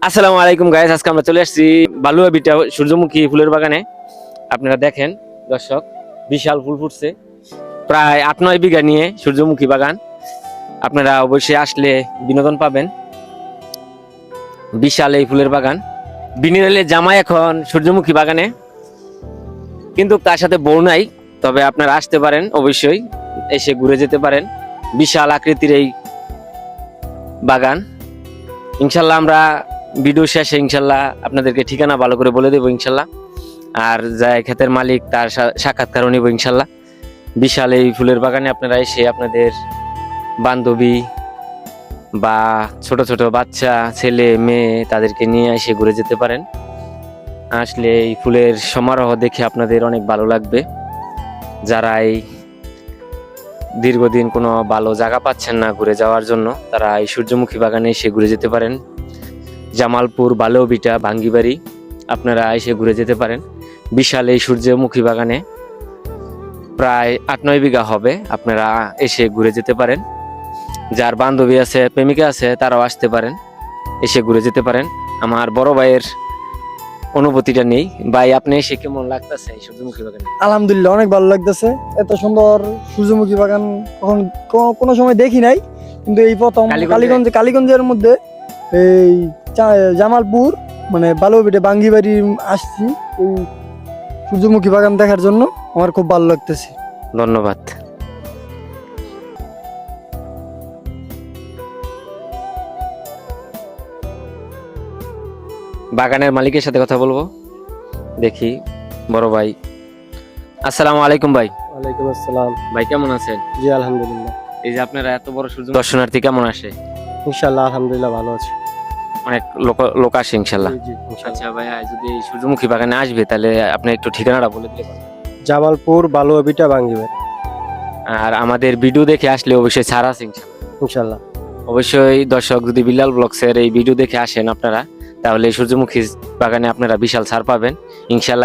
আসসালামু আলাইকুম গাইস, আজকে আমরা চলে আসছি বালুয়া বিটা সূর্যমুখী ফুলের বাগানে। আপনারা দেখেন দর্শক, বিশাল ফুল ফুটছে, প্রায় 8-9 বিঘা নিয়ে সূর্যমুখী বাগান। আপনারা অবশ্যই আসলে বিনোদন পাবেন। বিশাল এই ফুলের বাগান। বিনিরালের জামাই এখন সূর্যমুখী বাগানে, কিন্তু তার সাথে বউ নাই। তবে আপনারা আসতে পারেন, অবশ্যই এসে ঘুরে যেতে পারেন। বিশাল আকৃতির এই বাগান। ইনশাল্লাহ আমরা ভিডিও শেষে ইনশাল্লাহ আপনাদেরকে ঠিকানা ভালো করে বলে দেবো ইনশাল্লাহ। আর যা ক্ষেতের মালিক তার সাক্ষাৎকারও নিব ইনশাল্লাহ। বিশাল এই ফুলের বাগানে আপনারা এসে আপনাদের বান্ধবী বা ছোট ছোট বাচ্চা, ছেলে মেয়ে তাদেরকে নিয়ে এসে ঘুরে যেতে পারেন। আসলে এই ফুলের সমারোহ দেখে আপনাদের অনেক ভালো লাগবে। যারা এই দীর্ঘদিন কোনো ভালো জায়গা পাচ্ছেন না ঘুরে যাওয়ার জন্য, তারা এই সূর্যমুখী বাগানে এসে ঘুরে যেতে পারেন। জামালপুর বালুয়াবিটা ভাঙ্গিবাড়ি আপনারা এসে ঘুরে যেতে পারেন। বিশাল এই সূর্যমুখী বাগানে প্রায় 8-9 বিঘা হবে। আপনারা এসে ঘুরে যেতে পারেন। যার বান্ধবী আছে, প্রেমিকা আছে, তারাও আসতে পারেন, এসে ঘুরে যেতে পারেন। আমার বড় ভাইয়ের অনুভূতিটা নেই। ভাই, আপনি এসে কেমন লাগতেছে এই সূর্যমুখী বাগানে? আলহামদুলিল্লাহ, অনেক ভালো লাগতেছে। এত সুন্দর সূর্যমুখী বাগান কখন কোনো সময় দেখি নাই, কিন্তু এই প্রথম কালীগঞ্জের মধ্যে এই জামালপুর মানে বালুয়াবিটে বাঙ্গিবাড়ি আসছি এই সূর্যমুখী বাগান দেখার জন্য। আমার খুব ভালো লাগতেছে। ধন্যবাদ। বাগানের মালিকের সাথে কথা বলবো, দেখি। বড় ভাই, আসসালামু আলাইকুম ভাই। ওয়ালাইকুম আসসালাম। ভাই কেমন আছেন? জি আলহামদুলিল্লাহ। এই যে আপনারা এত বড় সূর্য দর্শনার্থী কেমন আসে? ইনশাআল্লাহ আলহামদুলিল্লাহ ভালো আছি। অনেক লোক আসে ইনশাল্লাহ। জি আচ্ছা ভাইয়া, যদি এই সূর্যমুখী বাগানে আসবে তাহলে আপনি একটু ঠিকানাটা বলে দিতে পারেন? জামালপুর বালুয়াবিটা বাঙ্গিবাড়ি। আর আমাদের ভিডিও দেখে আসলে অবশ্যই ছাড় আছে ইনশাল্লাহ। ইনশাআল্লাহ অবশ্যই দর্শক, যদি বিলাল ব্লগসের এই ভিডিও দেখে আসেন আপনারা, তাহলে এই সূর্যমুখী বাগানে আপনারা বিশাল ছাড় পাবেন ইনশাল্লাহ।